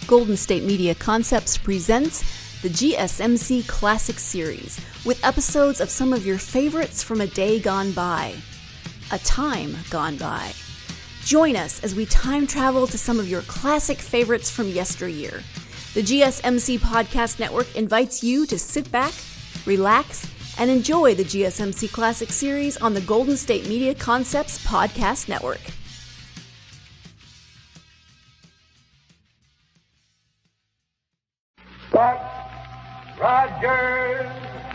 Golden State Media Concepts presents the GSMC Classics series, with episodes of some of your favorites from a day gone by, a time gone by. Join us as we time travel to some of your classic favorites from yesteryear. The GSMC Podcast Network invites you to sit back, relax, and enjoy the GSMC Classics series on the Golden State Media Concepts Podcast Network. But Rogers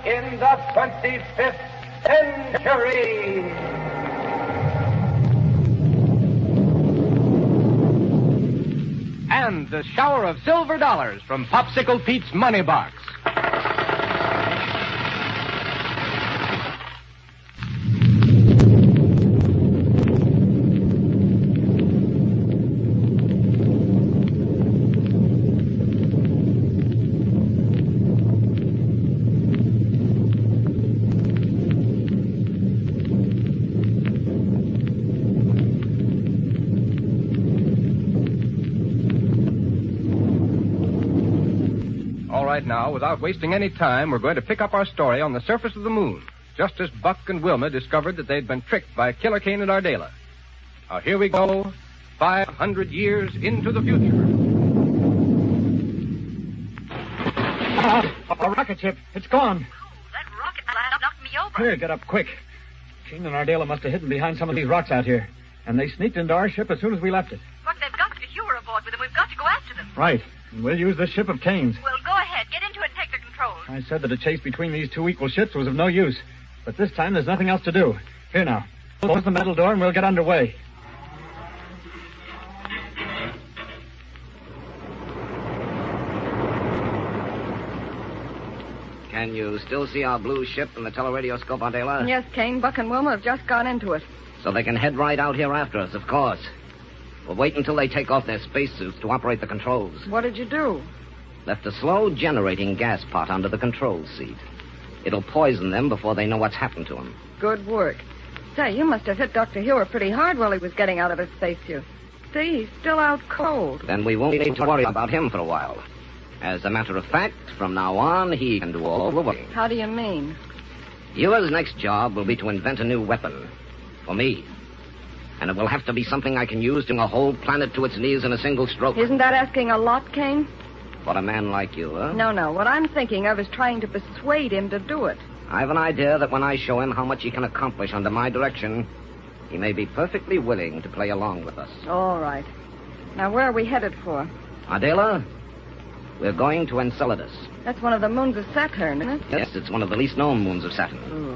in the 25th century. And the shower of silver dollars from Popsicle Pete's Money Box. Now, without wasting any time, we're going to pick up our story on the surface of the moon, just as Buck and Wilma discovered that they'd been tricked by Killer Kane and Ardela. Now, here we go, 500 years into the future. A rocket ship. It's gone. Oh, that rocket blast knocked me over. Here, get up quick. Kane and Ardela must have hidden behind some of these rocks out here, and they sneaked into our ship as soon as we left it. Buck, they've got Dr. Hewer aboard with them. We've got to go after them. Right. And we'll use this ship of Kane's. Well, go ahead. Get into it and take the controls. I said that a chase between these two equal ships was of no use. But this time there's nothing else to do. Here now. Close the metal door and we'll get underway. Can you still see our blue ship in the teleradioscope, Ardela? Yes, Kane. Buck and Wilma have just gone into it. So they can head right out here after us, of course. We'll wait until they take off their spacesuits to operate the controls. What did you do? Left a slow generating gas pot under the control seat. It'll poison them before they know what's happened to them. Good work. Say, you must have hit Dr. Hewer pretty hard while he was getting out of his spacesuit. See, he's still out cold. Then we won't need to worry about him for a while. As a matter of fact, from now on, he can do all the work. How do you mean? Hewer's next job will be to invent a new weapon. For me. And it will have to be something I can use to bring a whole planet to its knees in a single stroke. Isn't that asking a lot, Kane? For a man like you, huh? No. What I'm thinking of is trying to persuade him to do it. I've an idea that when I show him how much he can accomplish under my direction, he may be perfectly willing to play along with us. All right. Now, where are we headed for? Ardela, we're going to Enceladus. That's one of the moons of Saturn, isn't it? Yes, it's one of the least known moons of Saturn.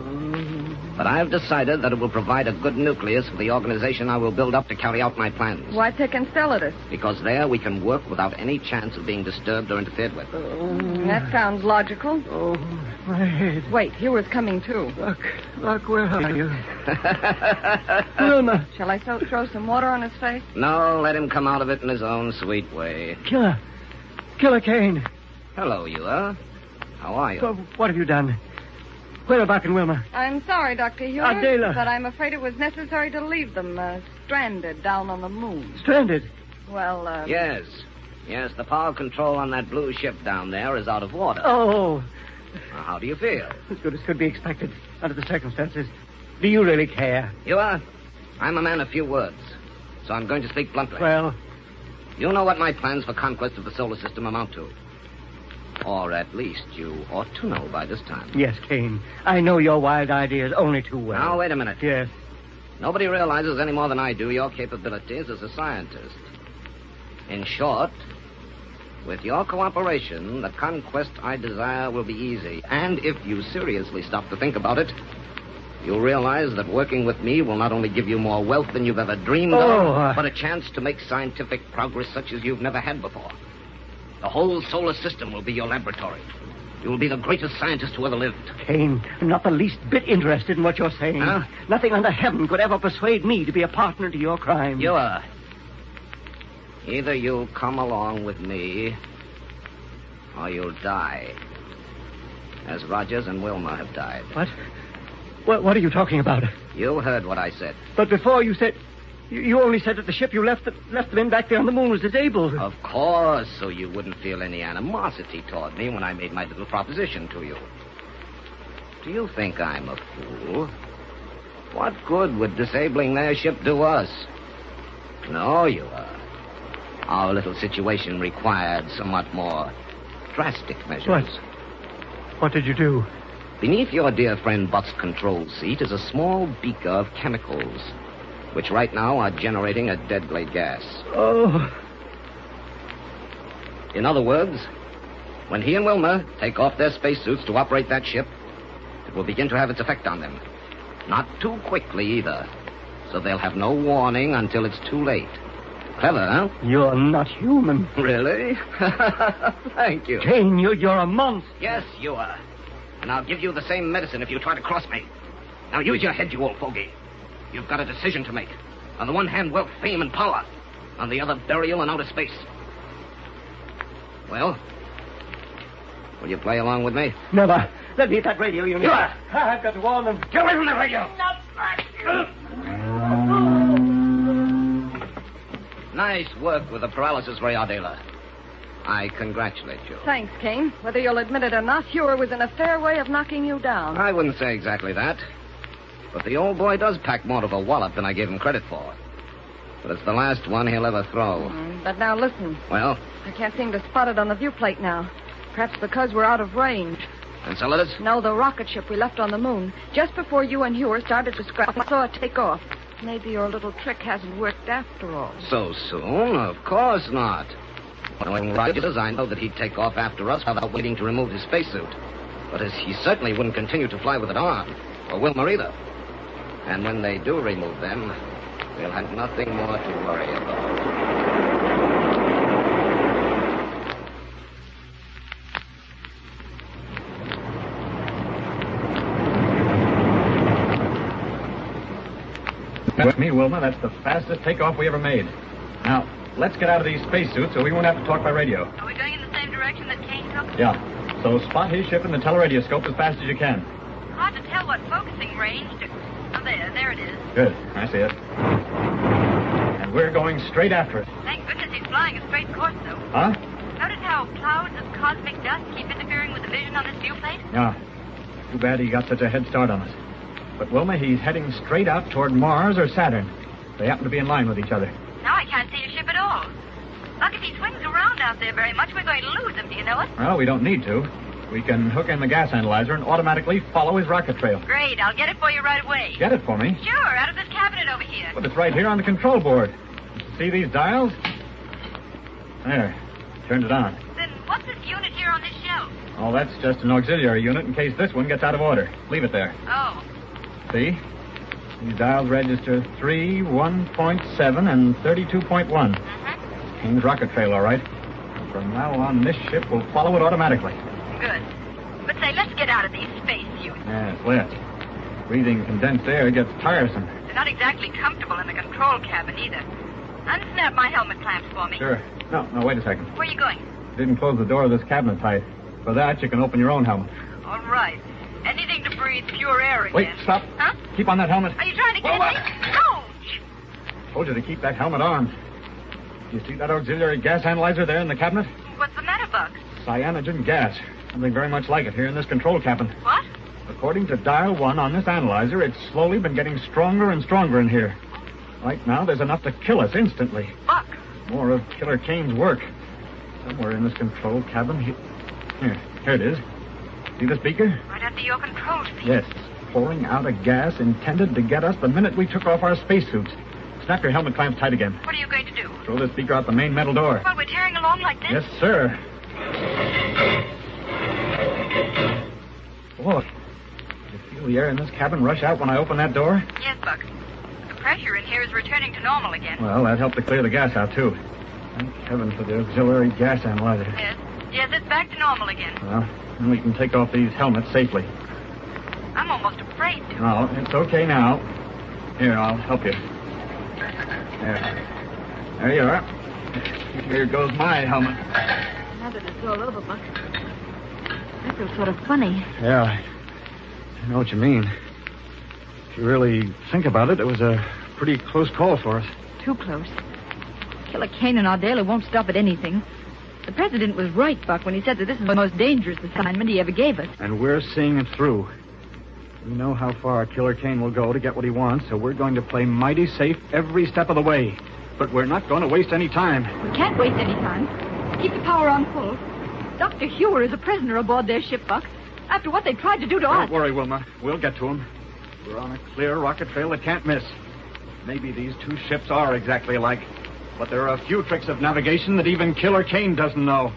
But I've decided that it will provide a good nucleus for the organization I will build up to carry out my plans. Why pick Enceladus? Because there we can work without any chance of being disturbed or interfered with. That sounds logical. Oh, my head. Wait, Hewer's coming too. Look, where are you? Wilma. Shall I throw some water on his face? No, let him come out of it in his own sweet way. Killer Kane. Hello, Ewer. How are you? So, what have you done? Where are Buck and Wilma? I'm sorry, Dr. Hewer. Ardela. But I'm afraid it was necessary to leave them stranded down on the moon. Stranded? Well, Yes, the power control on that blue ship down there is out of order. Oh. Now, how do you feel? As good as could be expected under the circumstances. Do you really care? Ewer, I'm a man of few words, so I'm going to speak bluntly. Well, you know what my plans for conquest of the solar system amount to. Or at least you ought to know by this time. yes, Kane. I know your wild ideas only too well. Now, wait a minute. Yes. Nobody realizes any more than I do your capabilities as a scientist. In short, with your cooperation, the conquest I desire will be easy. And if you seriously stop to think about it, you'll realize that working with me will not only give you more wealth than you've ever dreamed of, but a chance to make scientific progress such as you've never had before. The whole solar system will be your laboratory. You will be the greatest scientist who ever lived. Kane, I'm not the least bit interested in what you're saying. Huh? Nothing under heaven could ever persuade me to be a partner to your crime. You are. Either you'll come along with me, or you'll die. As Rogers and Wilma have died. What? What are you talking about? You heard what I said. But before you said... You only said that the ship you left them in back there on the moon was disabled. Of course, so you wouldn't feel any animosity toward me when I made my little proposition to you. Do you think I'm a fool? What good would disabling their ship do us? No, you are. Our little situation required somewhat more drastic measures. What did you do? Beneath your dear friend Buck's control seat is a small beaker of chemicals, which right now are generating a deadly gas. Oh. In other words, when he and Wilma take off their spacesuits to operate that ship, it will begin to have its effect on them. Not too quickly, either. So they'll have no warning until it's too late. Clever, huh? You're not human. Really? Thank you. Kane, you're a monster. Yes, you are. And I'll give you the same medicine if you try to cross me. Now use your head, you old fogey. You've got a decision to make. On the one hand, wealth, fame, and power. On the other, burial in outer space. Well, will you play along with me? Never. Let me hit that radio unit. Sure. I've got to warn them. Get away from the radio. Nice work with the paralysis ray, Ardela. I congratulate you. Thanks, Kane. Whether you'll admit it or not, Hewer was in a fair way of knocking you down. I wouldn't say exactly that. But the old boy does pack more of a wallop than I gave him credit for. But it's the last one he'll ever throw. But now listen. Well? I can't seem to spot it on the viewplate now. Perhaps because we're out of range. Enceladus? No, the rocket ship we left on the moon. Just before you and Hewer started to scrap, I saw it take off. Maybe your little trick hasn't worked after all. So soon? Of course not. Knowing Rogers, I know that he'd take off after us without waiting to remove his spacesuit. But he certainly wouldn't continue to fly with it on. Or Wilma either. And when they do remove them, we'll have nothing more to worry about. With me, Wilma, that's the fastest takeoff we ever made. Now, let's get out of these spacesuits so we won't have to talk by radio. Are we going in the same direction that Kane took? Yeah. So spot his ship in the teleradioscope as fast as you can. Hard to tell what focusing range to... Oh, there it is. Good. I see it. And we're going straight after it. Thank goodness he's flying a straight course, though. Huh? Notice how clouds of cosmic dust keep interfering with the vision on this viewplate? Yeah. Too bad he got such a head start on us. But, Wilma, he's heading straight out toward Mars or Saturn. They happen to be in line with each other. Now I can't see his ship at all. Look, if he swings around out there very much, we're going to lose him, do you know it? Well, we don't need to. We can hook in the gas analyzer and automatically follow his rocket trail. Great, I'll get it for you right away. Get it for me? Sure, out of this cabinet over here. But it's right here on the control board. See these dials? There. Turned it on. Then what's this unit here on this shelf? Oh, that's just an auxiliary unit in case this one gets out of order. Leave it there. Oh. See? These dials register 3, 1.7, and 32.1. Mm-hmm. Kane's rocket trail, all right. From now on, this ship will follow it automatically. Good. But say, let's get out of these spacesuits. Yes, let's. Breathing condensed air gets tiresome. They're not exactly comfortable in the control cabin, either. Unsnap my helmet clamps for me. Sure. No, wait a second. Where are you going? Didn't close the door of this cabinet tight. For that, you can open your own helmet. All right. Anything to breathe pure air again. Wait, stop. Huh? Keep on that helmet. Are you trying to get me? Ouch! Told you to keep that helmet on. You see that auxiliary gas analyzer there in the cabinet? What's the matter, Buck? Cyanogen gas. Something very much like it here in this control cabin. What? According to dial 1 on this analyzer, it's slowly been getting stronger and stronger in here. Right now, there's enough to kill us instantly. Buck! More of Killer Kane's work. Somewhere in this control cabin. Here it is. See this beaker? Right under your control feet. Yes. Pouring out a gas intended to get us the minute we took off our spacesuits. Snap your helmet clamps tight again. What are you going to do? Throw this beaker out the main metal door. While we're tearing along like this? Yes, sir. Boy, did you feel the air in this cabin rush out when I opened that door? Yes, Buck. The pressure in here is returning to normal again. Well, that helped to clear the gas out, too. Thank heaven for the auxiliary gas analyzer. Yes, it's back to normal again. Well, then we can take off these helmets safely. I'm almost afraid to. No, it's okay now. Here, I'll help you. There you are. Here goes my helmet. Now that it's all over, Buck, I feel sort of funny. Yeah, I know what you mean. If you really think about it, it was a pretty close call for us. Too close. Killer Kane and Ardela won't stop at anything. The president was right, Buck, when he said that this is the most dangerous assignment he ever gave us. And we're seeing it through. We know how far Killer Kane will go to get what he wants, so we're going to play mighty safe every step of the way. But we're not going to waste any time. We can't waste any time. Keep the power on full. Dr. Hewer is a prisoner aboard their ship, Buck, after what they tried to do to us. Don't worry, Wilma. We'll get to him. We're on a clear rocket trail that can't miss. Maybe these two ships are exactly alike, but there are a few tricks of navigation that even Killer Kane doesn't know.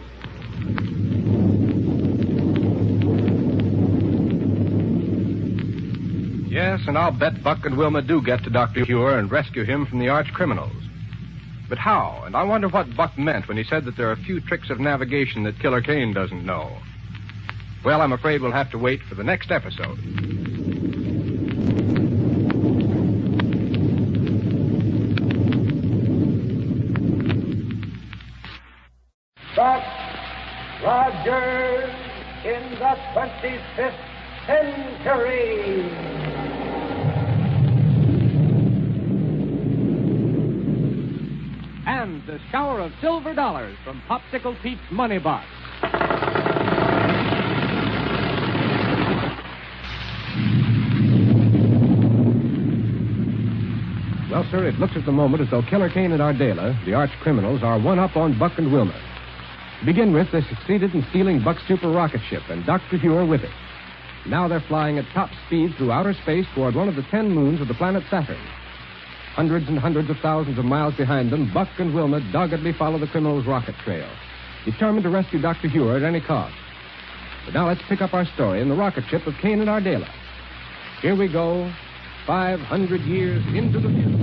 Yes, and I'll bet Buck and Wilma do get to Dr. Hewer and rescue him from the arch criminals. But how? And I wonder what Buck meant when he said that there are a few tricks of navigation that Killer Kane doesn't know. Well, I'm afraid we'll have to wait for the next episode. Buck Rogers in the 25th century. And the shower of silver dollars from Popsicle Pete's Money Box. Well, sir, it looks at the moment as though Killer Kane and Ardela, the arch criminals, are one up on Buck and Wilma. To begin with, they succeeded in stealing Buck's super rocket ship and Dr. Hewer with it. Now they're flying at top speed through outer space toward one of the 10 moons of the planet Saturn. Hundreds and hundreds of thousands of miles behind them, Buck and Wilma doggedly follow the criminals' rocket trail, determined to rescue Dr. Hewer at any cost. But now let's pick up our story in the rocket ship of Kane and Ardela. Here we go, 500 years into the future.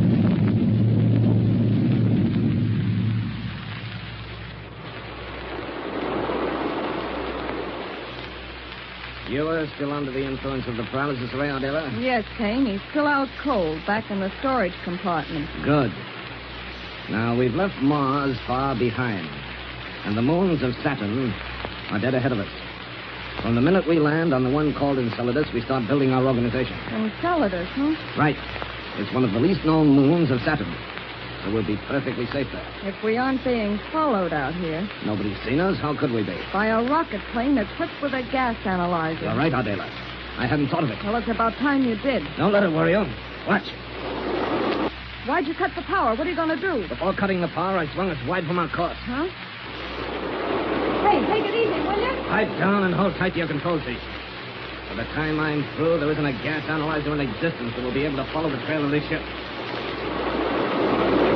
You are still under the influence of the paralysis ray, Ardela? Yes, Kane. He's still out cold, back in the storage compartment. Good. Now, we've left Mars far behind, and the moons of Saturn are dead ahead of us. From the minute we land on the one called Enceladus, we start building our organization. Enceladus, huh? Right. It's one of the least known moons of Saturn, so we'll be perfectly safe there. If we aren't being followed out here. Nobody's seen us. How could we be? By a rocket plane equipped with a gas analyzer. You're right, Ardela. I hadn't thought of it. Well, it's about time you did. Don't let it worry you. Watch. Why'd you cut the power? What are you going to do? Before cutting the power, I swung us wide from our course. Huh? Hey, take it easy, will you? Pipe down and hold tight to your control seat. By the time I'm through, there isn't a gas analyzer in existence that will be able to follow the trail of this ship.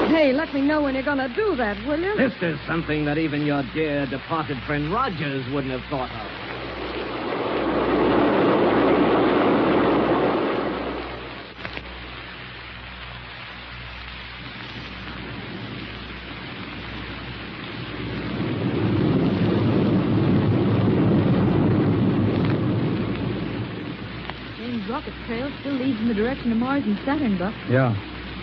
Hey, let me know when you're going to do that, will you? This is something that even your dear departed friend Rogers wouldn't have thought of. James' rocket trail still leads in the direction of Mars and Saturn, Buck. Yeah.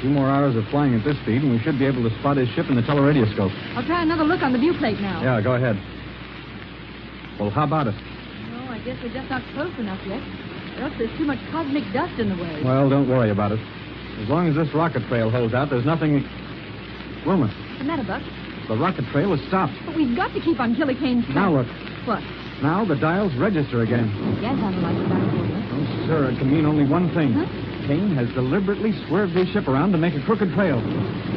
2 more hours of flying at this speed, and we should be able to spot his ship in the teleradioscope. I'll try another look on the viewplate now. Yeah, go ahead. Well, how about it? No, I guess we're just not close enough yet. Or else there's too much cosmic dust in the way. Well, don't worry about it. As long as this rocket trail holds out, there's nothing... Wilma, What's the matter, Buck? the rocket trail is stopped. But we've got to keep on Killer Kane's track. Now look. What? Now the dials register again. Gas analyzer back for us. Oh, sir, it can mean only one thing. Huh? Kane has deliberately swerved his ship around to make a crooked trail.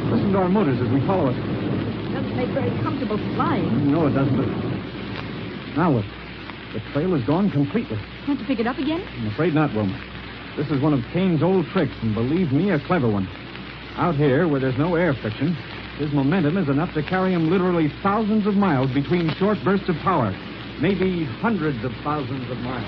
Listen to our motors as we follow it. Doesn't make very comfortable flying. No, it doesn't, but... Now look. The trail is gone completely. Can't you pick it up again? I'm afraid not, Wilma. This is one of Kane's old tricks, and believe me, a clever one. Out here, where there's no air friction, his momentum is enough to carry him literally thousands of miles between short bursts of power. Maybe hundreds of thousands of miles.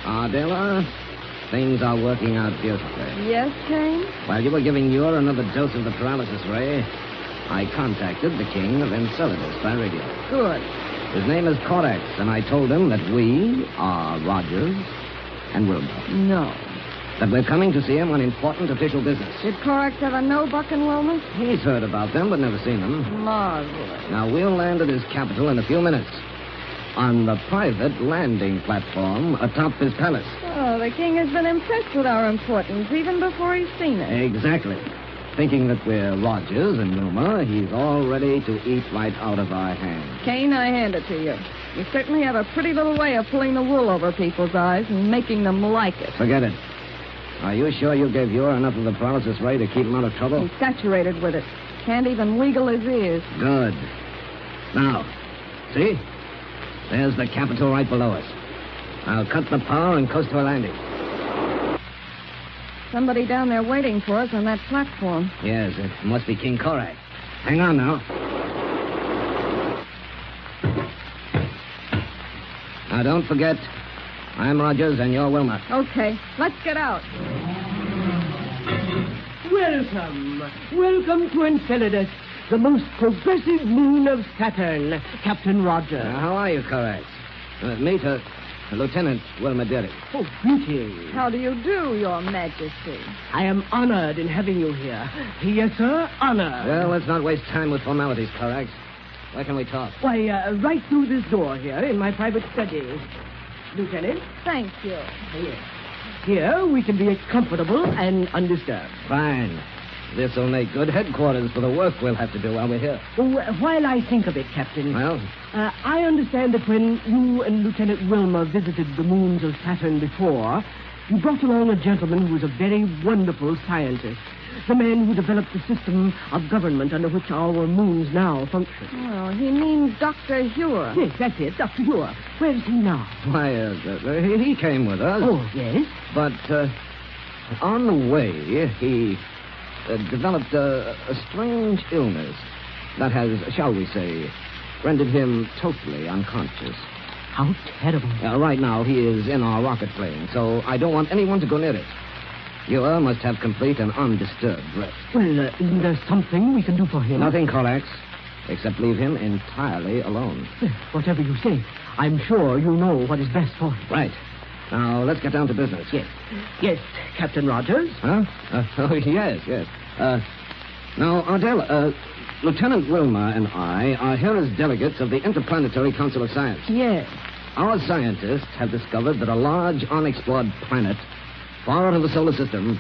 Ardela, things are working out beautifully. Yes, Kane? While you were giving Ure another dose of the paralysis ray, I contacted the king of Enceladus by radio. Good. His name is Corex, and I told him that we are Rogers and Wilma. No. that we're coming to see him on important official business. Did Corax ever know Buck and Wilma? He's heard about them, but never seen them. Marvelous. Now, we'll land at his capital in a few minutes. On the private landing platform atop his palace. Oh, the king has been impressed with our importance even before he's seen us. Exactly. Thinking that we're Rogers and Wilma, he's all ready to eat right out of our hands. Kane, I hand it to you. You certainly have a pretty little way of pulling the wool over people's eyes and making them like it. Forget it. Are you sure you gave Ure enough of the paralysis ray to keep him out of trouble? He's saturated with it. Can't even wiggle his ears. Good. Now, see? There's the capital right below us. I'll cut the power and coast to a landing. Somebody down there waiting for us on that platform. Yes, it must be King Korak. Hang on now. Now, don't forget, I'm Rogers and you're Wilma. Okay, let's get out. Welcome. Welcome to Enceladus, the most progressive moon of Saturn, Captain Rogers. How are you, Korak? Meet Lieutenant Wilma Derrick. Oh, greetings. How do you do, Your Majesty? I am honored in having you here. Yes, sir, honored. Well, let's not waste time with formalities, Korak. Where can we talk? Why, right through this door here in my private study. Lieutenant? Thank you. Yes. Here we can be comfortable and undisturbed. Fine. This'll make good headquarters for the work we'll have to do while we're here. While I think of it, Captain... Well? I understand that when you and Lieutenant Wilma visited the moons of Saturn before, you brought along a gentleman who was a very wonderful scientist. The man who developed the system of government under which our moons now function. Oh, he means Dr. Ure. Yes, that's it, Dr. Ure. Where is he now? Why, he came with us. Oh, yes? But, on the way, he developed a strange illness that has, shall we say, rendered him totally unconscious. How terrible. Right now, he is in our rocket plane, so I don't want anyone to go near it. You must have complete and undisturbed rest. Well, isn't there something we can do for him? Nothing, Korax, except leave him entirely alone. Whatever you say. I'm sure you know what is best for him. Right. Now, let's get down to business. Yes. Yes, Captain Rogers. Huh? Yes. Now, Ardell, Lieutenant Wilma and I are here as delegates of the Interplanetary Council of Science. Yes. Our scientists have discovered that a large unexplored planet far out of the solar system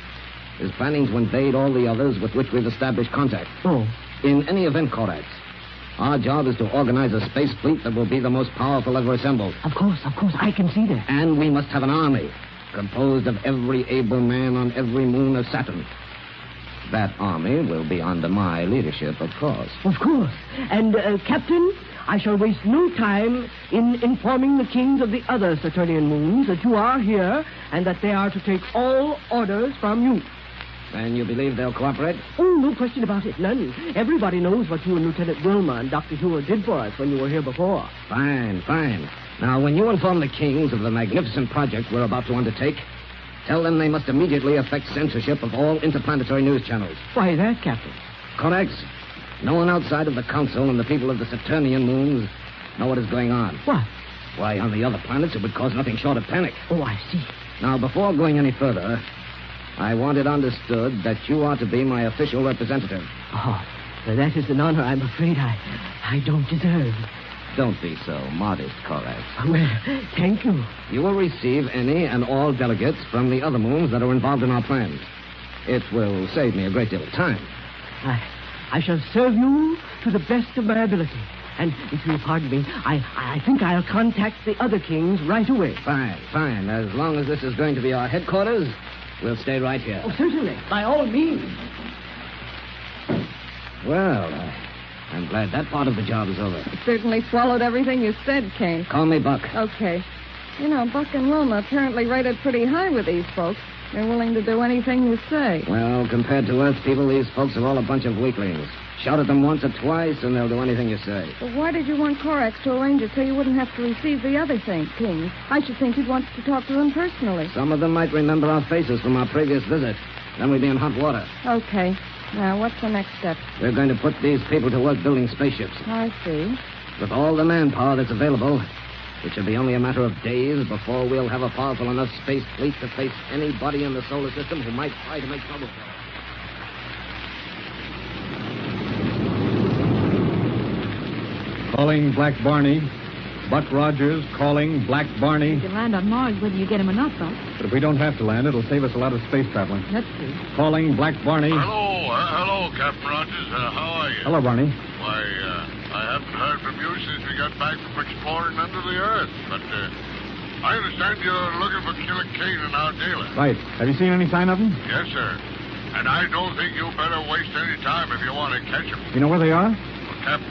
is planning to invade all the others with which we've established contact. Oh. In any event, Korax, our job is to organize a space fleet that will be the most powerful ever assembled. Of course, I can see that. And we must have an army composed of every able man on every moon of Saturn. That army will be under my leadership, of course. Of course. And, Captain, I shall waste no time in informing the kings of the other Saturnian moons that you are here and that they are to take all orders from you. And you believe they'll cooperate? Oh, no question about it. None. Everybody knows what you and Lieutenant Wilma and Dr. Ure did for us when you were here before. Fine. Now, when you inform the kings of the magnificent project we're about to undertake, tell them they must immediately effect censorship of all interplanetary news channels. Why that, Captain? Korax, no one outside of the Council and the people of the Saturnian moons know what is going on. What? Why, on the other planets, it would cause nothing short of panic. Oh, I see. Now, before going any further, I want it understood that you are to be my official representative. Oh, that is an honor I'm afraid I don't deserve. Don't be so modest, Korax. Well, thank you. You will receive any and all delegates from the other moons that are involved in our plans. It will save me a great deal of time. I shall serve you to the best of my ability. And if you'll pardon me, I think I'll contact the other kings right away. Fine. As long as this is going to be our headquarters, we'll stay right here. Oh, certainly. By all means. Well, I'm glad that part of the job is over. It certainly swallowed everything you said, Kane. Call me Buck. Okay. You know, Buck and Wilma apparently rated pretty high with these folks. They're willing to do anything you say. Well, compared to Earth people, these folks are all a bunch of weaklings. Shout at them once or twice, and they'll do anything you say. But why did you want Korax to arrange it so you wouldn't have to receive the other kings? I should think you'd want to talk to them personally. Some of them might remember our faces from our previous visit. Then we'd be in hot water. Okay. Now, what's the next step? We're going to put these people to work building spaceships. I see. With all the manpower that's available, It should be only a matter of days before we'll have a powerful enough space fleet to face anybody in the solar system who might try to make trouble for us. Calling Black Barney. Buck Rogers calling Black Barney. You can land on Mars whether you get him or not, Buck. But if we don't have to land, it'll save us a lot of space traveling. That's true. Calling Black Barney. Hello, Captain Rogers. How are you? Hello, Barney. Why, I haven't heard from you since we got back from exploring under the Earth. But I understand you're looking for Killer Kane and Ardela. Right. Have you seen any sign of him? Yes, sir. And I don't think you better waste any time if you want to catch him. You know where they are? Well, Captain,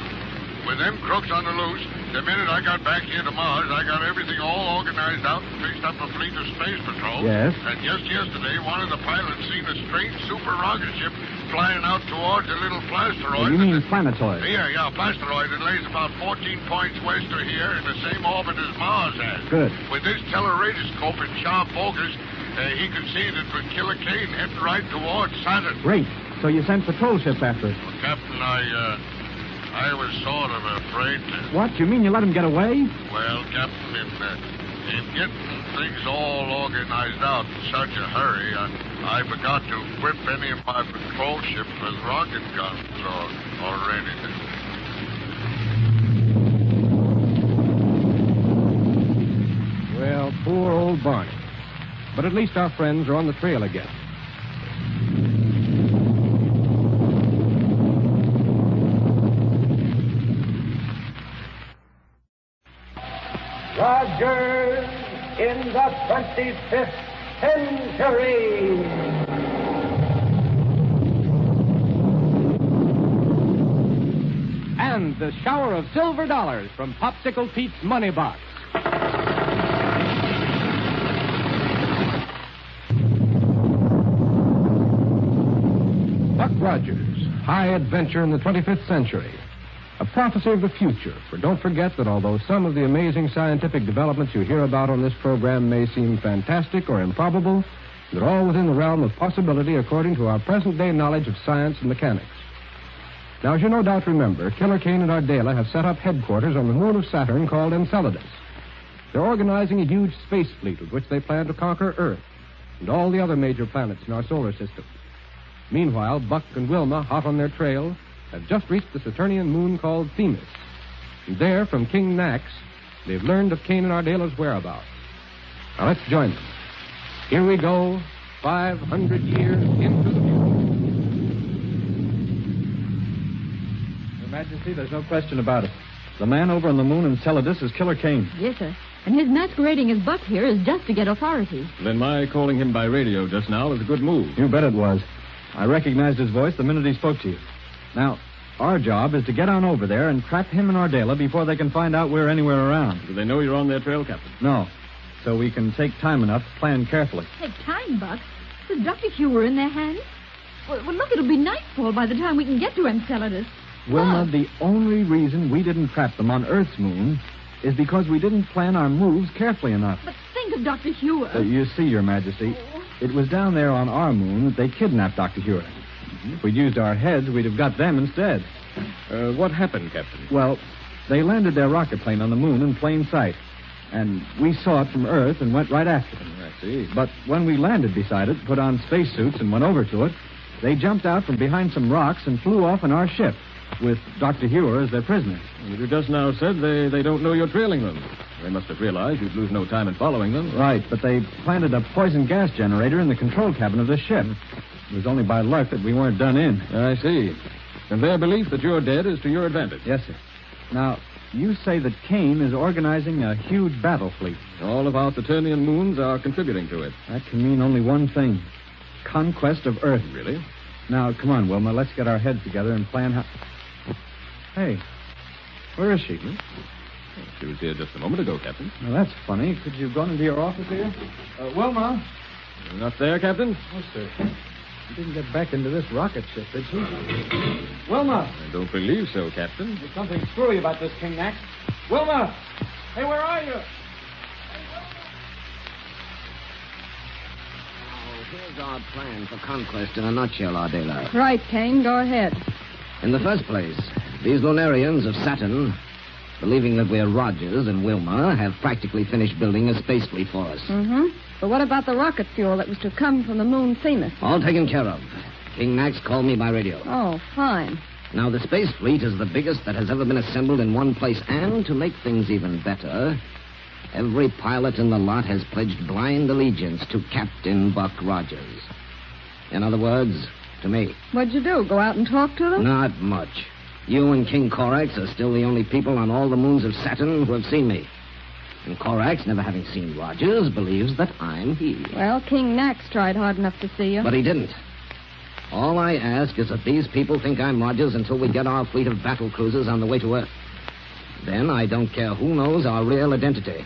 with them crooks on the loose, the minute I got back here to Mars, I got everything all organized out and fixed up a fleet of space patrol. Yes. And just yesterday, one of the pilots seen a strange super rocket ship flying out towards a little plasteroid. You mean planetoid? Yeah, plasteroid. It lays about 14 points west of here in the same orbit as Mars has. Good. With this teleraidoscope in sharp focus, he could see that with Killer Kane heading right towards Saturn. Great. So you sent patrol ships after it? Well, Captain, I was sort of afraid to... What? You mean you let him get away? Well, Captain, in getting things all organized out in such a hurry, I forgot to equip any of my patrol ships with rocket guns or anything. Well, poor old Barney. But at least our friends are on the trail again. Rogers in the 25th century. And the shower of silver dollars from Popsicle Pete's Money Box. Buck Rogers, High Adventure in the 25th Century. A prophecy of the future, for don't forget that although some of the amazing scientific developments you hear about on this program may seem fantastic or improbable, they're all within the realm of possibility according to our present-day knowledge of science and mechanics. Now, as you no doubt remember, Killer Kane and Ardela have set up headquarters on the moon of Saturn called Enceladus. They're organizing a huge space fleet with which they plan to conquer Earth and all the other major planets in our solar system. Meanwhile, Buck and Wilma, hot on their trail, have just reached the Saturnian moon called Themis. And there, from King Nax, they've learned of Kane and Ardela's whereabouts. Now, let's join them. Here we go, 500 years into the future. Your Majesty, there's no question about it. The man over on the moon Enceladus is Killer Kane. Yes, sir. And his masquerading as Buck here is just to get authority. Then my calling him by radio just now was a good move. You bet it was. I recognized his voice the minute he spoke to you. Now, our job is to get on over there and trap him and Ardela before they can find out we're anywhere around. Do they know you're on their trail, Captain? No. So we can take time enough to plan carefully. Take time, Buck? Does Dr. Hewer in their hands? Well, look, it'll be nightfall by the time we can get to Enceladus. Wilma, the only reason we didn't trap them on Earth's moon is because we didn't plan our moves carefully enough. But think of Dr. Hewer. You see, Your Majesty, it was down there on our moon that they kidnapped Dr. Hewer. If we'd used our heads, we'd have got them instead. What happened, Captain? Well, they landed their rocket plane on the moon in plain sight. And we saw it from Earth and went right after them. I see. But when we landed beside it, put on spacesuits and went over to it, they jumped out from behind some rocks and flew off in our ship, with Dr. Hewer as their prisoner. You just now said they don't know you're trailing them. They must have realized you'd lose no time in following them. Right, but they planted a poison gas generator in the control cabin of the ship. It was only by luck that we weren't done in. I see. And their belief that you're dead is to your advantage. Yes, sir. Now, you say that Kane is organizing a huge battle fleet. All of our Saturnian moons are contributing to it. That can mean only one thing. Conquest of Earth. Really? Now, come on, Wilma. Let's get our heads together and plan how... Hey, where is she? She was here just a moment ago, Captain. Now, that's funny. Could you have gone into your office here? Wilma? Not there, Captain? No, sir. She didn't get back into this rocket ship, did she? Wilma! I don't believe so, Captain. There's something screwy about this, King Nax. Wilma! Hey, where are you? Here's our plan for conquest in a nutshell, Ardela. Right, Kane, go ahead. In the first place, these lunarians of Saturn believing that we're Rogers and Wilma, have practically finished building a space fleet for us. Mm-hmm. But what about the rocket fuel that was to come from the moon Themis? All taken care of. King Max called me by radio. Oh, fine. Now, the space fleet is the biggest that has ever been assembled in one place. And to make things even better, every pilot in the lot has pledged blind allegiance to Captain Buck Rogers. In other words, to me. What'd you do, go out and talk to them? Not much. You and King Korax are still the only people on all the moons of Saturn who have seen me. And Korax, never having seen Rogers, believes that I'm he. Well, King Nax tried hard enough to see you. But he didn't. All I ask is that these people think I'm Rogers until we get our fleet of battle cruisers on the way to Earth. Then I don't care who knows our real identity.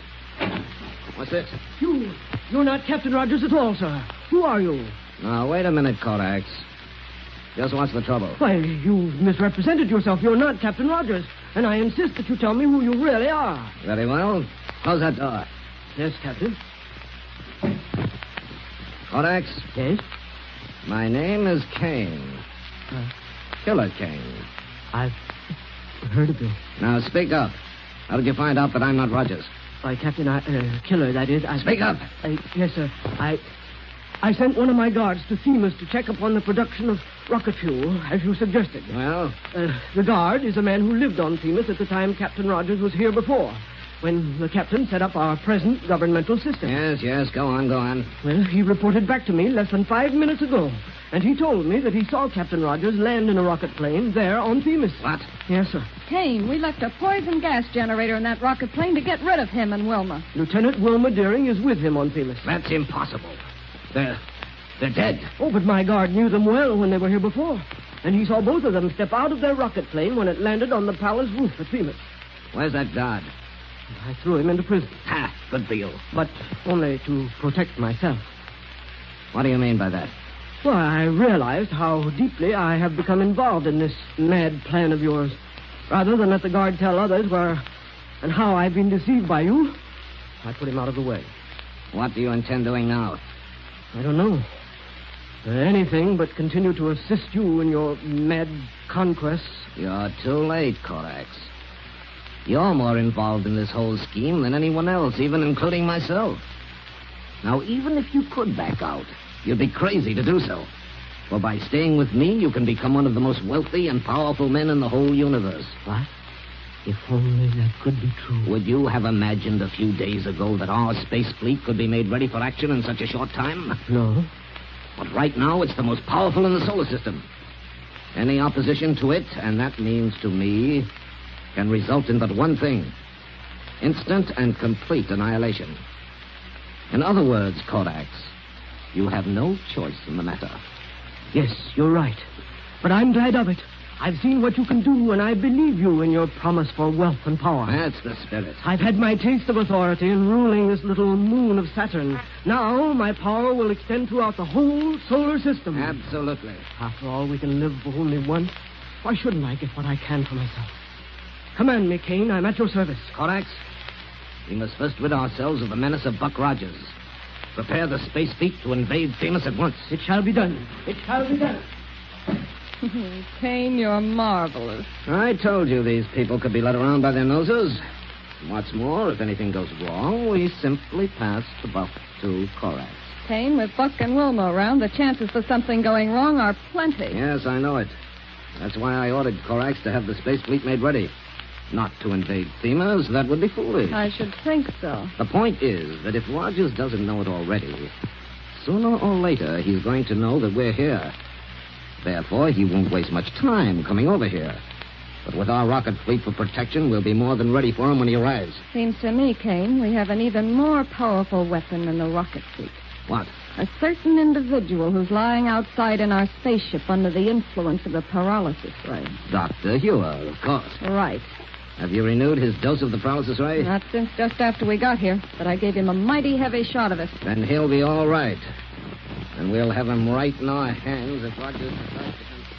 What's this? You're not Captain Rogers at all, sir. Who are you? Now, wait a minute, Korax. Just what's the trouble? Why, you've misrepresented yourself. You're not Captain Rogers. And I insist that you tell me who you really are. Very well. Close that door. Yes, Captain. Korax? Yes? My name is Kane. Killer Kane. I've heard of you. Now, speak up. How did you find out that I'm not Rogers? Why, Captain, Killer, that is. Speak up. Yes, sir. I sent one of my guards to Themis to check upon the production of rocket fuel, as you suggested. Well? The guard is a man who lived on Themis at the time Captain Rogers was here before, when the captain set up our present governmental system. Yes, go on. Well, he reported back to me less than 5 minutes ago, and he told me that he saw Captain Rogers land in a rocket plane there on Themis. What? Yes, sir. Kane, we left a poison gas generator in that rocket plane to get rid of him and Wilma. Lieutenant Wilma Deering is with him on Themis. That's impossible. They're dead. Oh, but my guard knew them well when they were here before. And he saw both of them step out of their rocket plane when it landed on the palace roof at Themis. Where's that guard? I threw him into prison. Ha, good for you. But only to protect myself. What do you mean by that? Well, I realized how deeply I have become involved in this mad plan of yours. Rather than let the guard tell others where and how I've been deceived by you, I put him out of the way. What do you intend doing now? I don't know. Anything but continue to assist you in your mad conquests. You're too late, Korax. You're more involved in this whole scheme than anyone else, even including myself. Now, even if you could back out, you'd be crazy to do so. For by staying with me, you can become one of the most wealthy and powerful men in the whole universe. What? If only that could be true. Would you have imagined a few days ago that our space fleet could be made ready for action in such a short time? No. But right now, it's the most powerful in the solar system. Any opposition to it, and that means to me, can result in but one thing. Instant and complete annihilation. In other words, Korax, you have no choice in the matter. Yes, you're right. But I'm glad of it. I've seen what you can do, and I believe you in your promise for wealth and power. That's the spirit. I've had my taste of authority in ruling this little moon of Saturn. Now my power will extend throughout the whole solar system. Absolutely. After all, we can live for only once. Why shouldn't I get what I can for myself? Command me, Kane. I'm at your service. Korax, we must first rid ourselves of the menace of Buck Rogers. Prepare the space fleet to invade Themis at once. It shall be done. It shall be done. Kane, you're marvelous. I told you these people could be led around by their noses. What's more, if anything goes wrong, we simply pass the buck to Korax. Kane, with Buck and Wilma around, the chances for something going wrong are plenty. Yes, I know it. That's why I ordered Korax to have the space fleet made ready. Not to invade Themis, that would be foolish. I should think so. The point is that if Rogers doesn't know it already, sooner or later he's going to know that we're here. Therefore, he won't waste much time coming over here. But with our rocket fleet for protection, we'll be more than ready for him when he arrives. Seems to me, Kane, we have an even more powerful weapon than the rocket fleet. What? A certain individual who's lying outside in our spaceship under the influence of the paralysis ray. Dr. Hewer, of course. Right. Have you renewed his dose of the paralysis ray? Not since just after we got here, but I gave him a mighty heavy shot of it. Then he'll be all right. And we'll have him right in our hands if Rogers decides to come.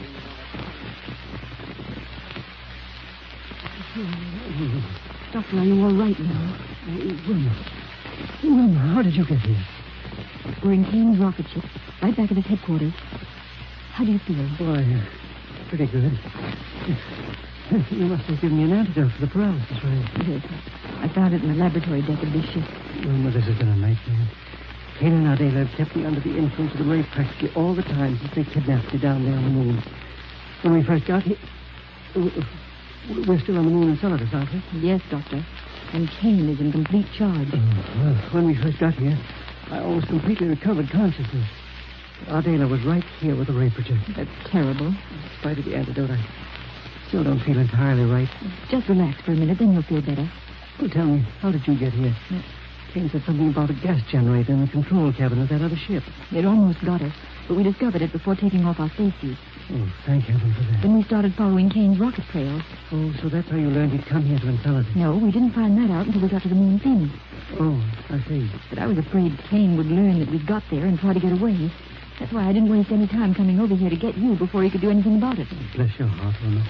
Doctor, are you all right now? Wilma, how did you get here? We're in Kane's rocket ship, right back at his headquarters. How do you feel? Why, pretty good. You must have given me an antidote for the paralysis, right? Yes. I found it in the laboratory deck of this ship. Wilma, this has been a nightmare. Kane and Adela have kept me under the influence of the ray practically all the time since they kidnapped me down there on the moon. When we first got here... We're still on the moon in Enceladus, aren't we? Yes, Doctor. And Kane is in complete charge. Well, when we first got here, I almost completely recovered consciousness. Adela was right here with the ray projector. That's terrible. In spite of the antidote, I still don't feel entirely right. Just relax for a minute, then you'll feel better. Well, tell me, how did you get here? Kane said something about a gas generator in the control cabin of that other ship. It almost got us, but we discovered it before taking off our spacesuits. Oh, thank heaven for that. Then we started following Kane's rocket trails. Oh, so that's how you learned he'd come here to Enceladus? No, we didn't find that out until we got to the moon Phoenix. Oh, I see. But I was afraid Kane would learn that we'd got there and try to get away. That's why I didn't waste any time coming over here to get you before he could do anything about it. Bless your heart, Wilma.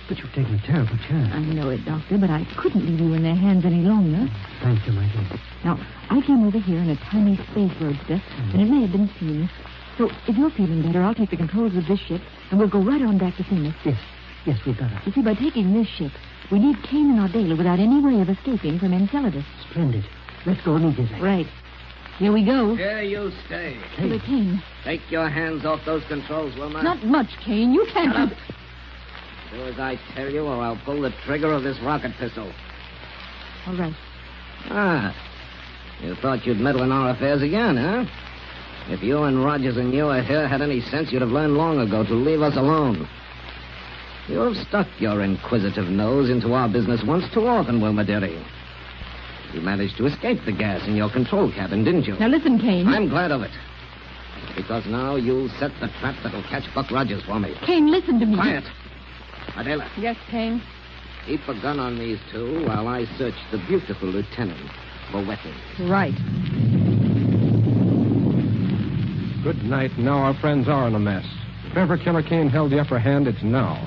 But you've taken a terrible chance. I know it, Doctor, but I couldn't leave you in their hands any longer. Thank you, my dear. Now, I came over here in a tiny space roadster, and it may have been seen. So, if you're feeling better, I'll take the controls of this ship, and we'll go right on back to Phoenix. Yes, we've got it. You see, by taking this ship, we leave Kane and Ardela without any way of escaping from Enceladus. Splendid. Let's go immediately. Right. Here we go. Here you stay. Hey, Kane. Take your hands off those controls, Wilma. Not much, Kane. You can't... Do as I tell you, or I'll pull the trigger of this rocket pistol. All right. Ah. You thought you'd meddle in our affairs again, huh? If you and Rogers and you here had any sense, you'd have learned long ago to leave us alone. You have stuck your inquisitive nose into our business once too often, Wilma Derry. You managed to escape the gas in your control cabin, didn't you? Now listen, Kane. I'm glad of it. Because now you'll set the trap that'll catch Buck Rogers for me. Kane, listen to me. Quiet. Adela. Yes, Kane? Keep a gun on these two while I search the beautiful lieutenant for weapons. Right. Good night. Now our friends are in a mess. If ever Killer Kane held the upper hand, it's now.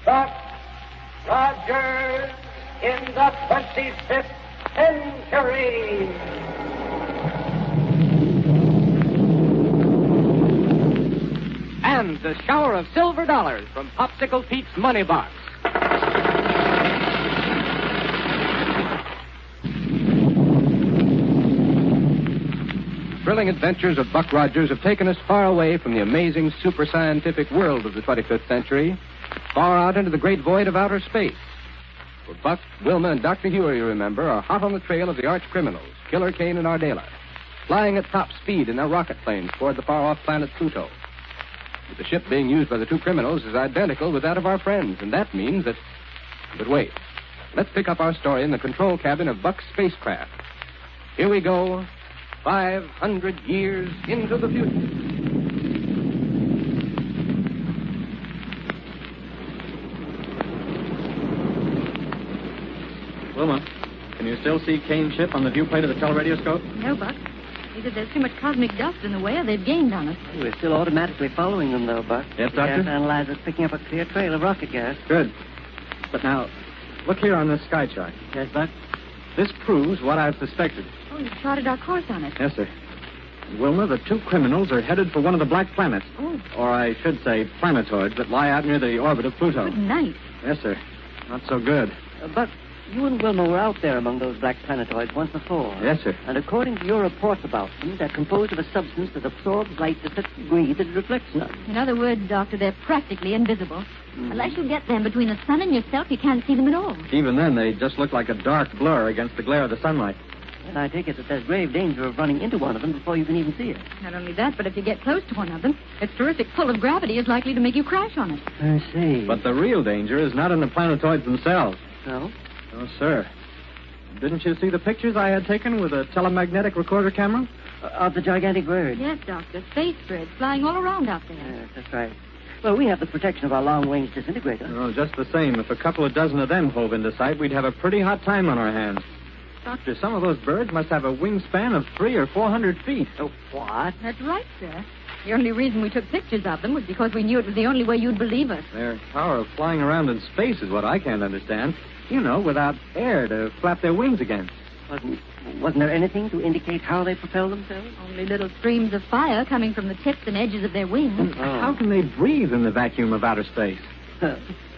Buck Rogers in the 25th century. And the shower of silver dollars from Popsicle Pete's money box. Thrilling adventures of Buck Rogers have taken us far away from the amazing super scientific world of the 25th century, far out into the great void of outer space. For Buck, Wilma, and Dr. Huey, you remember, are hot on the trail of the arch criminals, Killer Kane and Ardela, flying at top speed in their rocket planes toward the far-off planet Pluto. But the ship being used by the two criminals is identical with that of our friends, and that means that... But wait. Let's pick up our story in the control cabin of Buck's spacecraft. Here we go, 500 years into the future. Wilma, can you still see Kane's ship on the viewplate of the teleradioscope? No, Buck. Either there's too much cosmic dust in the way or they've gained on us. We're still automatically following them, though, Buck. Yes, The Doctor? gas analyzer's picking up a clear trail of rocket gas. Good. But now, look here on this sky chart. Yes, Buck? This proves what I've suspected. Oh, you've plotted our course on it. Yes, sir. Wilma, the two criminals are headed for one of the black planets. Oh. Or I should say planetoids that lie out near the orbit of Pluto. Good night. Yes, sir. Not so good. Buck, you and Wilma were out there among those black planetoids once before. Yes, sir. And according to your reports about them, they're composed of a substance that absorbs light to such a degree that it reflects none. In other words, Doctor, they're practically invisible. Unless you get them between the sun and yourself, you can't see them at all. Even then, they just look like a dark blur against the glare of the sunlight. And I take it that there's grave danger of running into one of them before you can even see it. Not only that, but if you get close to one of them, its terrific pull of gravity is likely to make you crash on it. I see. But the real danger is not in the planetoids themselves. No? Oh, sir. Didn't you see the pictures I had taken with a telemagnetic recorder camera? Of the gigantic bird? Yes, Doctor. Space birds flying all around out there. Yes, that's right. Well, we have the protection of our long-range disintegrator. Well, just the same, if a couple of dozen of them hove into sight, we'd have a pretty hot time on our hands. Doctor, some of those birds must have a wingspan of 300 or 400 feet. Oh, what? That's right, sir. The only reason we took pictures of them was because we knew it was the only way you'd believe us. Their power of flying around in space is what I can't understand. You know, without air to flap their wings against. Wasn't there anything to indicate how they propel themselves? Only little streams of fire coming from the tips and edges of their wings. How can they breathe in the vacuum of outer space?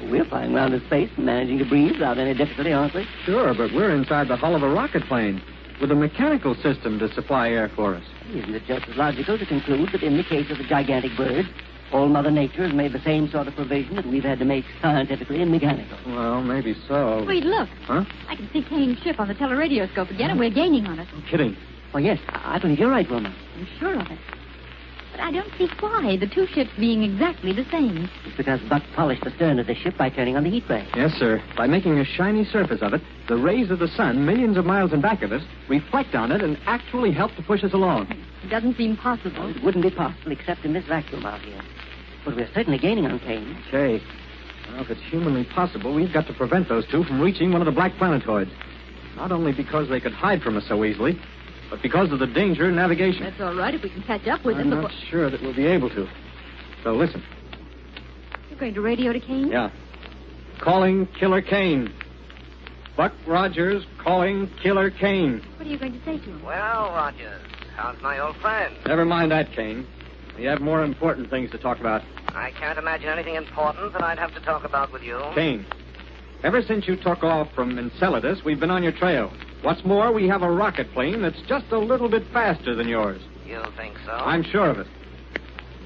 We're flying around in space and managing to breathe without any difficulty, aren't we? Sure, but we're inside the hull of a rocket plane with a mechanical system to supply air for us. Isn't it just as logical to conclude that in the case of the gigantic birds, all Mother Nature has made the same sort of provision that we've had to make scientifically and mechanical? Well, maybe so. Wait, look. Huh? I can see Kane's ship on the teleradioscope again, and we're gaining on it. No kidding. Oh, yes. I believe you're right, Wilma. I'm sure of it. But I don't see why, the two ships being exactly the same. It's because Buck polished the stern of the ship by turning on the heat ray. Yes, sir. By making a shiny surface of it, the rays of the sun, millions of miles in back of us, reflect on it and actually help to push us along. It doesn't seem possible. It wouldn't be possible except in this vacuum out here. But we're certainly gaining on Kane. Okay. Well, if it's humanly possible, we've got to prevent those two from reaching one of the black planetoids. Not only because they could hide from us so easily, but because of the danger in navigation. That's all right if we can catch up with I'm them not sure that we'll be able to. So listen. You're going to radio to Kane? Yeah. Calling Killer Kane. Buck Rogers calling Killer Kane. What are you going to say to him? Well, Rogers, how's my old friend? Never mind that, Kane. We have more important things to talk about. I can't imagine anything important that I'd have to talk about with you. Kane, ever since you took off from Enceladus, we've been on your trail. What's more, we have a rocket plane that's just a little bit faster than yours. You think so? I'm sure of it.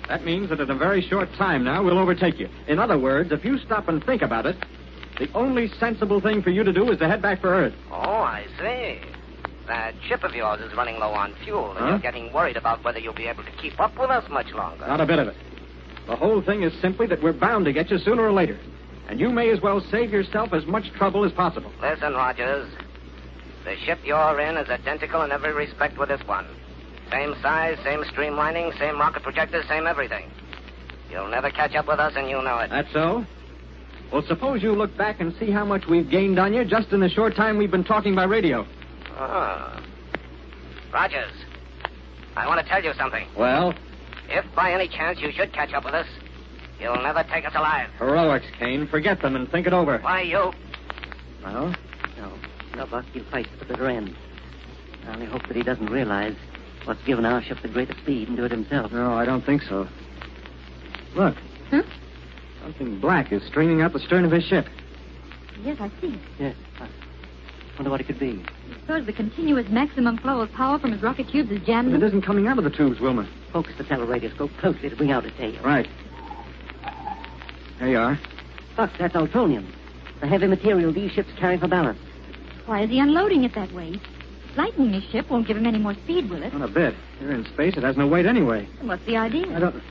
That means that in a very short time now, we'll overtake you. In other words, if you stop and think about it, the only sensible thing for you to do is to head back for Earth. Oh, I see. That ship of yours is running low on fuel, and you're getting worried about whether you'll be able to keep up with us much longer. Not a bit of it. The whole thing is simply that we're bound to get you sooner or later. And you may as well save yourself as much trouble as possible. Listen, Rogers. The ship you're in is identical in every respect with this one. Same size, same streamlining, same rocket projectors, same everything. You'll never catch up with us, and you know it. That's so? Well, suppose you look back and see how much we've gained on you just in the short time we've been talking by radio. Ah. Rogers, I want to tell you something. Well? If by any chance you should catch up with us, you'll never take us alive. Heroics, Kane. Forget them and think it over. Why, you... Well? No, Buck, he'll fight to the bitter end. I only hope that he doesn't realize what's given our ship the greatest speed and do it himself. No, I don't think so. Look. Huh? Something black is streaming out the stern of his ship. Yes, I see it. Yes. I wonder what it could be. Suppose the continuous maximum flow of power from his rocket tubes is jammed. But it isn't coming out of the tubes, Wilma. Focus the teleradioscope closely to bring out its tail. Right. There you are. Buck, that's ultronium. The heavy material these ships carry for ballast. Why is he unloading it that way? Lightening his ship won't give him any more speed, will it? Not a bit. Here in space, it has no weight anyway. Then what's the idea? I don't...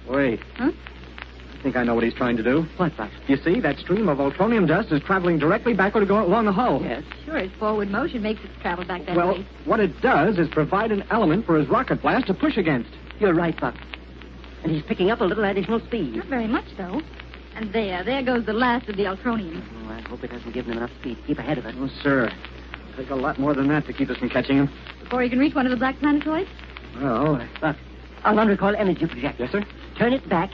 Wait. Huh? I think I know what he's trying to do. What, Buck? You see, that stream of ultronium dust is traveling directly backward along the hull. Yes. Sure, his forward motion makes it travel back that way. Well, what it does is provide an element for his rocket blast to push against. You're right, Buck. And he's picking up a little additional speed. Not very much, though. And there goes the last of the ultronium. Oh, I hope it hasn't given him enough speed to keep ahead of us. Oh, sir. It'll take a lot more than that to keep us from catching him. Before he can reach one of the black planetoids? Well, Buck, our non-recoil energy projector. Yes, sir? Turn it back,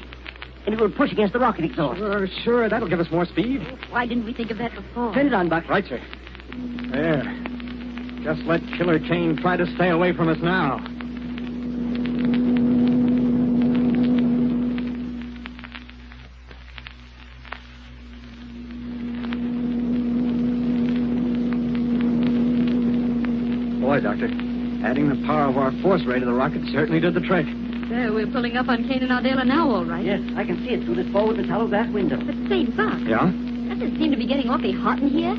and it will push against the rocket exhaust. Sure. That'll give us more speed. Why didn't we think of that before? Turn it on, Buck. Right, sir. There. Just let Killer Kane try to stay away from us now. Boy, Doctor, adding the power of our force ray to the rocket certainly did the trick. There, we're pulling up on Kane and Ardela now, all right. Yes, I can see it through this forward and hollow glass window. But say, Buck. Yeah? Doesn't it seem to be getting awfully hot in here?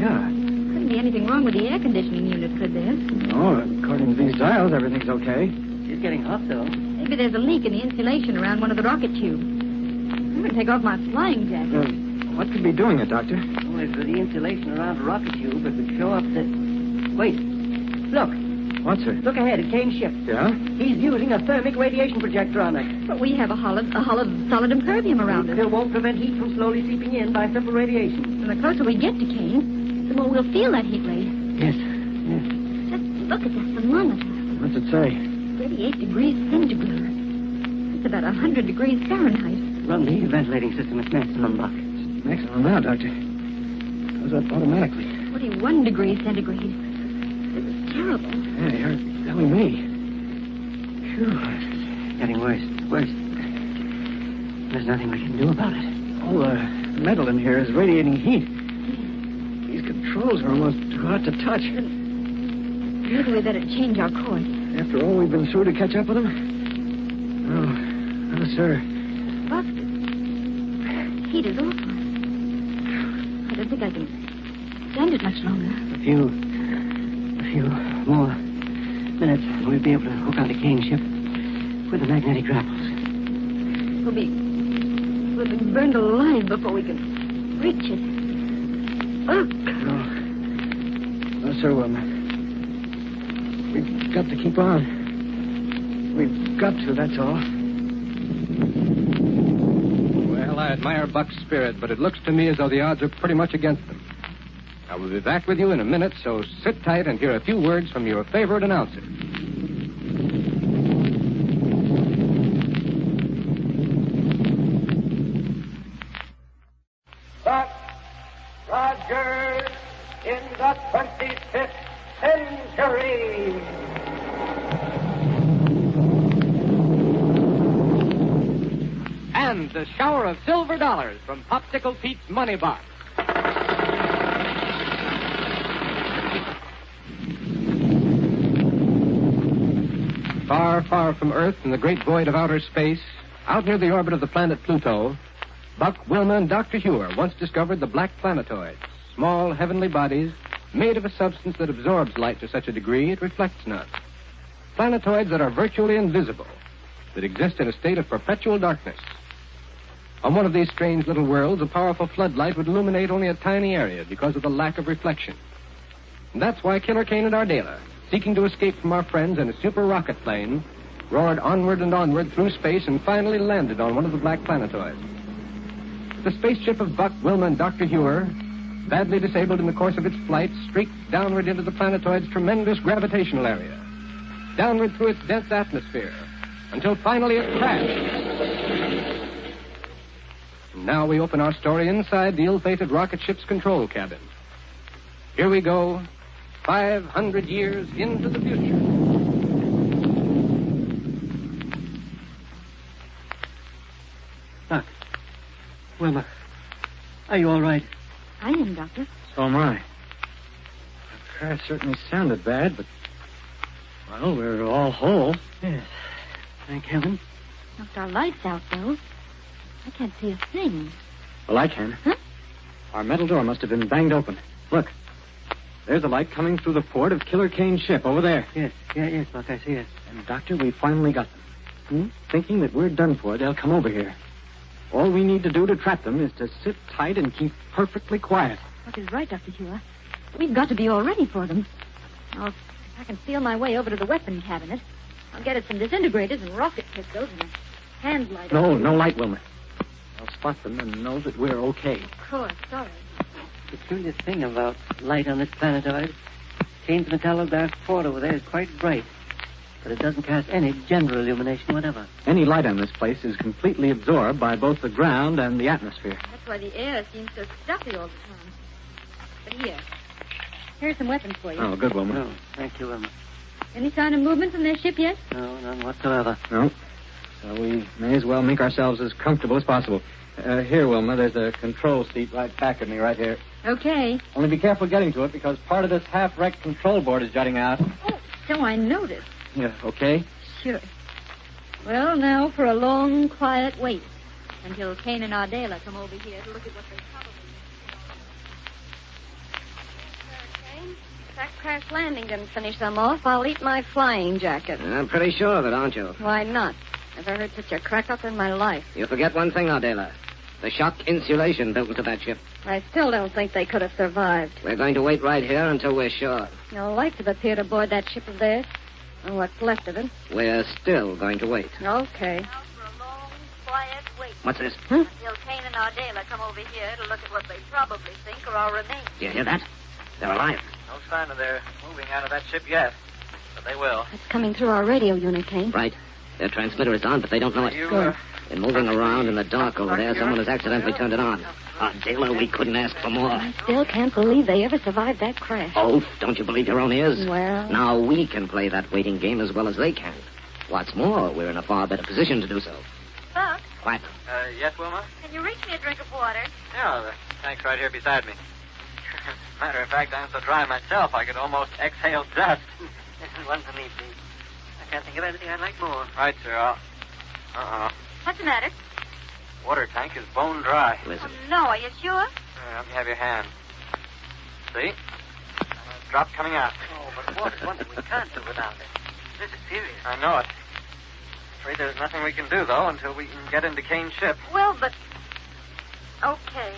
Yeah. Couldn't be anything wrong with the air conditioning unit, could there? No, according to these dials, everything's okay. It's getting hot, though. Maybe there's a leak in the insulation around one of the rocket tubes. I'm going to take off my flying jacket. What could be doing it, Doctor? Oh, if the insulation around the rocket tube, it would show up that... Wait. Look. What, sir? Look ahead at Kane's ship. Yeah? He's using a thermic radiation projector on it. But we have a hull of solid impervium around It us. still won't prevent heat from slowly seeping in by simple radiation. And the closer we get to Kane, the more we'll feel that heat ray. Yes. Just look at that thermometer. What's it say? 38 degrees centigrade. That's about 100 degrees Fahrenheit. Run the ventilating system at maximum, Buck. Maximum now, Doctor. Goes up automatically. 41 degrees centigrade. It was terrible. Yeah, you're telling me. Phew. It's getting worse. Worse. There's nothing we can do about it. All the metal in here is radiating heat. These controls are almost too hot to touch. Maybe we better change our course. After all we've been through to catch up with them? No, sir. Buck, the heat is awful. I don't think I can stand it much longer. A few more minutes, and we'll be able to hook onto Kane's ship with the magnetic grapples. We'll be burned alive before we can reach it. Buck! No, sir, Wilma. We've got to keep on. We've got to, that's all. Well, I admire Buck's spirit, but it looks to me as though the odds are pretty much against them. I will be back with you in a minute, so sit tight and hear a few words from your favorite announcer. Buck Rogers in the 25th century. And the shower of silver dollars from Popsicle Pete's Money Box. Far, far from Earth in the great void of outer space, out near the orbit of the planet Pluto, Buck, Wilma, and Dr. Hewer once discovered the black planetoids, small heavenly bodies made of a substance that absorbs light to such a degree it reflects none. Planetoids that are virtually invisible, that exist in a state of perpetual darkness. On one of these strange little worlds, a powerful floodlight would illuminate only a tiny area because of the lack of reflection. And that's why Killer Kane and Ardela, seeking to escape from our friends in a super rocket plane, roared onward and onward through space and finally landed on one of the black planetoids. The spaceship of Buck, Wilma, and Dr. Hewer, badly disabled in the course of its flight, streaked downward into the planetoid's tremendous gravitational area, downward through its dense atmosphere, until finally it crashed. And now we open our story inside the ill-fated rocket ship's control cabin. Here we go, 500 years into the future. Doc. Wilma. Are you all right? I am, Doctor. So am I. The crash certainly sounded bad, but... well, we're all whole. Yes. Thank heaven. Knocked our lights out, though. I can't see a thing. Well, I can. Huh? Our metal door must have been banged open. Look. There's a light coming through the port of Killer Kane's ship over there. Yes, Buck, I see it. And, Doctor, we finally got them. Thinking that we're done for, they'll come over here. All we need to do to trap them is to sit tight and keep perfectly quiet. Buck is right, Dr. Hewer. We've got to be all ready for them. Now, if I can feel my way over to the weapon cabinet, I'll get at some disintegrators and rocket pistols and a hand light. No light, Wilma. I'll spot them and know that we're okay. Of course, sorry. Peculiar thing about light on this planetoid. Kane's metallograph port over there is quite bright, but it doesn't cast any general illumination whatever. Any light on this place is completely absorbed by both the ground and the atmosphere. That's why the air seems so stuffy all the time. But here's some weapons for you. Oh, good, Wilma. Oh, thank you, Wilma. Any sign of movement from their ship yet? No, none whatsoever. No. So we may as well make ourselves as comfortable as possible. Here, Wilma, there's a control seat right back of me right here. Okay. Only be careful getting to it because part of this half-wrecked control board is jutting out. Oh, so I noticed. Yeah, okay? Sure. Well, now for a long, quiet wait until Kane and Ardela come over here to look at what they probably... Kane, if that crash landing didn't finish them off, I'll eat my flying jacket. I'm pretty sure of it, aren't you? Why not? Never heard such a crack-up in my life. You forget one thing, Ardela. The shock insulation built into that ship. I still don't think they could have survived. We're going to wait right here until we're sure. No lights have appeared aboard that ship of theirs. Or what's left of it. We're still going to wait. Okay. Now for a long, quiet wait. What's this? Until Kane and Ardela come over here to look at what they probably think are our remains. Do you hear that? They're alive. No sign of their moving out of that ship yet, but they will. It's coming through our radio unit, Kane. Right. Their transmitter is on, but they don't know it. They're moving around in the dark over there. Someone has accidentally turned it on. Dela, we couldn't ask for more. I still can't believe they ever survived that crash. Oh, don't you believe your own ears? Well... Now we can play that waiting game as well as they can. What's more, we're in a far better position to do so. Buck? What? Yes, Wilma? Can you reach me a drink of water? Yeah, the tank's right here beside me. Matter of fact, I'm so dry myself I could almost exhale dust. This is one for me, please. I can't think of anything I'd like more. Right, sir. What's the matter? Water tank is bone dry. Listen. Oh, no, are you sure? Let me have your hand. See? Drop coming out. Oh, but water's one thing we can't do without it. This is serious. I know it. Afraid there's nothing we can do, though, until we can get into Kane's ship. Well, but... Okay.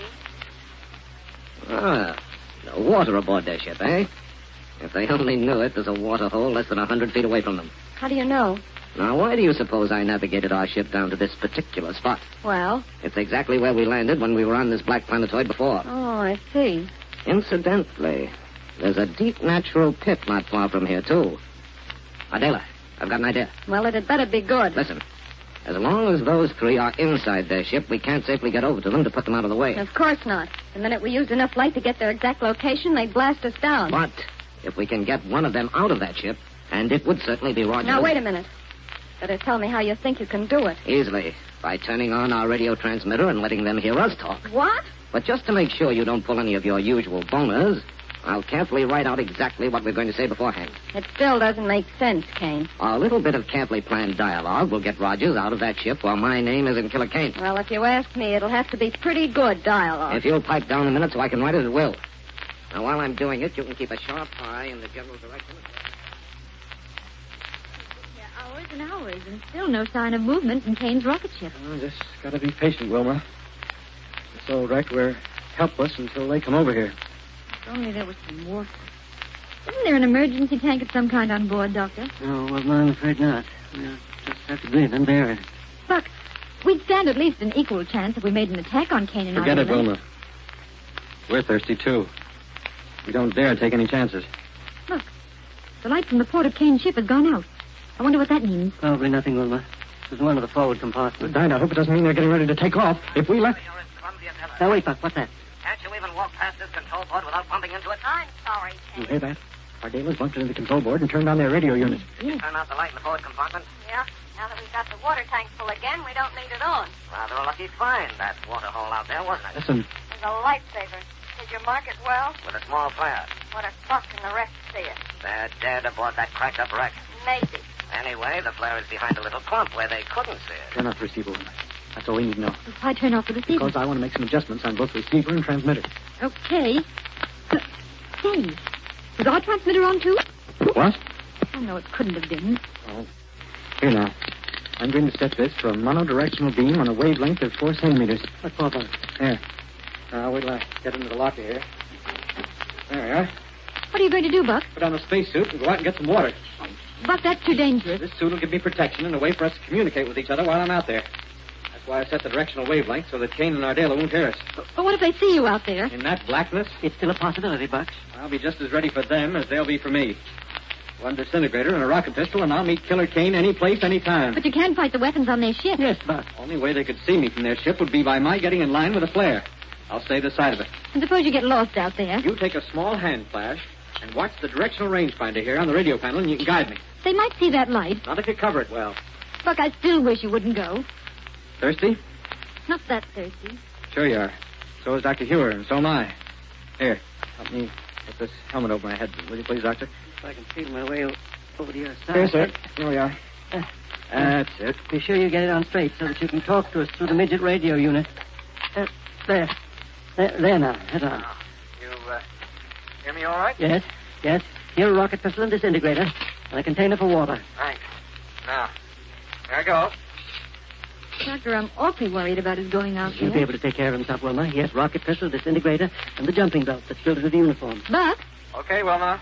No water aboard their ship, eh? If they only knew it, there's a water hole less than 100 feet away from them. How do you know? Now, why do you suppose I navigated our ship down to this particular spot? Well? It's exactly where we landed when we were on this black planetoid before. Oh, I see. Incidentally, there's a deep natural pit not far from here, too. Adela, I've got an idea. Well, it had better be good. Listen, as long as those three are inside their ship, we can't safely get over to them to put them out of the way. Of course not. The minute we used enough light to get their exact location, they'd blast us down. But if we can get one of them out of that ship, and it would certainly be Roger. Now, wait a minute. Better tell me how you think you can do it. Easily. By turning on our radio transmitter and letting them hear us talk. What? But just to make sure you don't pull any of your usual boners, I'll carefully write out exactly what we're going to say beforehand. It still doesn't make sense, Kane. A little bit of carefully planned dialogue will get Rogers out of that ship while my name is in Killer Kane. Well, if you ask me, it'll have to be pretty good dialogue. If you'll pipe down a minute so I can write it, it will. Now, while I'm doing it, you can keep a sharp eye in the general direction. Hours and hours, and still no sign of movement in Kane's rocket ship. Just gotta be patient, Wilma. This old wreck, we're helpless until they come over here. If only there was some water. Isn't there an emergency tank of some kind on board, Doctor? No, well, I'm afraid not. We'll just have to grin and bear it. Buck, we'd stand at least an equal chance if we made an attack on Kane and Forget it, Ardela. Wilma. We're thirsty, too. We don't dare take any chances. Look, the light from the port of Kane's ship has gone out. I wonder what that means. Probably nothing, Wilma. It was one of the forward compartments. Dinah, I hope it doesn't mean they're getting ready to take off. If we left... Now, wait, Buck, what's that? Can't you even walk past this control board without bumping into it? I'm sorry, You hear that? Ardela's bumped into the control board and turned on their radio unit. Turn out the light in the forward compartment. Yeah. Now that we've got the water tank full again, we don't need it on. Rather a lucky find, that water hole out there, wasn't it? Listen. There's a lifesaver. Did you mark it well? With a small flare. What a fuck can the rest see it? They're dead aboard that cracked-up wreck. Maybe. Anyway, the flare is behind a little clump where they couldn't see it. Turn off the receiver, Wilma. That's all we need to know. Why turn off the receiver? Because I want to make some adjustments on both receiver and transmitter. Okay. Say, was our transmitter on, too? What? Oh, no, it couldn't have been. Oh. Here now. I'm going to set this for a monodirectional beam on a wavelength of 4 centimeters. What for, Buck? Here. Now, wait till I get into the locker here. There we are. What are you going to do, Buck? Put on a spacesuit and go out and get some water. Buck, that's too dangerous. This suit will give me protection and a way for us to communicate with each other while I'm out there. That's why I set the directional wavelength so that Kane and Ardela won't hear us. But what if they see you out there? In that blackness? It's still a possibility, Buck. I'll be just as ready for them as they'll be for me. One disintegrator and a rocket pistol, and I'll meet Killer Kane any place, any time. But you can't fight the weapons on their ship. Yes, Buck. Only way they could see me from their ship would be by my getting in line with a flare. I'll stay the side of it. And suppose you get lost out there. You take a small hand flash and watch the directional rangefinder here on the radio panel, and you can guide me. They might see that light. Not if you cover it well. Buck, I still wish you wouldn't go. Thirsty? Not that thirsty. Sure you are. So is Dr. Hewer, and so am I. Here, help me get this helmet over my head, will you please, Doctor? If I can feel my way over to your side. Here, sir. Here we are. That's it. Be sure you get it on straight so that you can talk to us through the midget radio unit. There now. Head on. You, hear me all right? Yes. Here, a rocket pistol and disintegrator, and a container for water. Thanks. Now, here I go. Doctor, I'm awfully worried about his going out He'll there. be able to take care of himself, Wilma. He has rocket pistol, disintegrator, and the jumping belt that's built into the uniform. Buck, Okay, Wilma.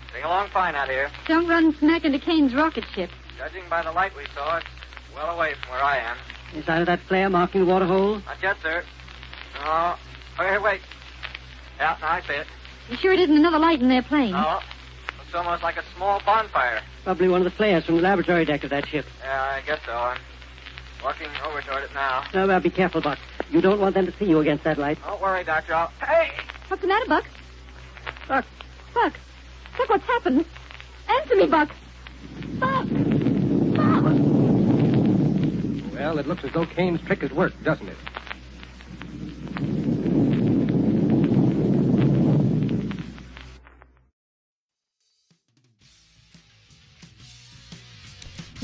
Getting along fine out here. don't run smack into Kane's rocket ship. Judging by the light we saw, it's well away from where I am. Inside of that flare marking the water hole? Not yet, sir. No. Okay, wait. Yeah, now I see it. You sure it isn't another light in their plane? No. Looks Looks almost like a small bonfire. Probably one of the flares from the laboratory deck of that ship. Yeah, I guess so. I'm walking over toward it now. Now, be careful, Buck. You don't want them to see you against that light. Don't worry, Doctor. Hey! What's the matter, Buck? Buck. Buck. Buck, what's happened? Answer me, Buck. Buck. Buck. Well, it looks as though Kane's trick has worked, doesn't it?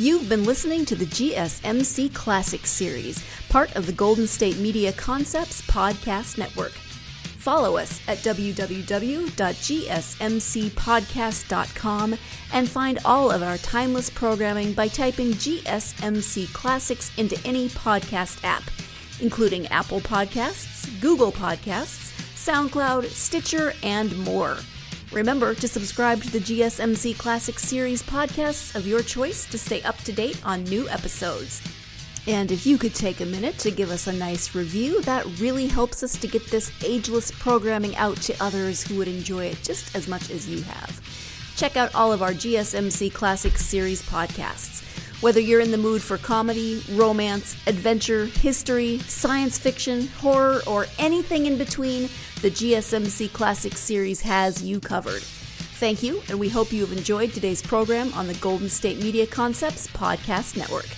You've been listening to the GSMC Classics series, part of the Golden State Media Concepts Podcast Network. Follow us at www.gsmcpodcast.com and find all of our timeless programming by typing GSMC Classics into any podcast app, including Apple Podcasts, Google Podcasts, SoundCloud, Stitcher, and more. Remember to subscribe to the GSMC Classics series podcasts of your choice to stay up to date on new episodes. And if you could take a minute to give us a nice review, that really helps us to get this ageless programming out to others who would enjoy it just as much as you have. Check out all of our GSMC Classics series podcasts. Whether you're in the mood for comedy, romance, adventure, history, science fiction, horror, or anything in between, the GSMC Classics series has you covered. Thank you, and we hope you have enjoyed today's program on the Golden State Media Concepts Podcast Network.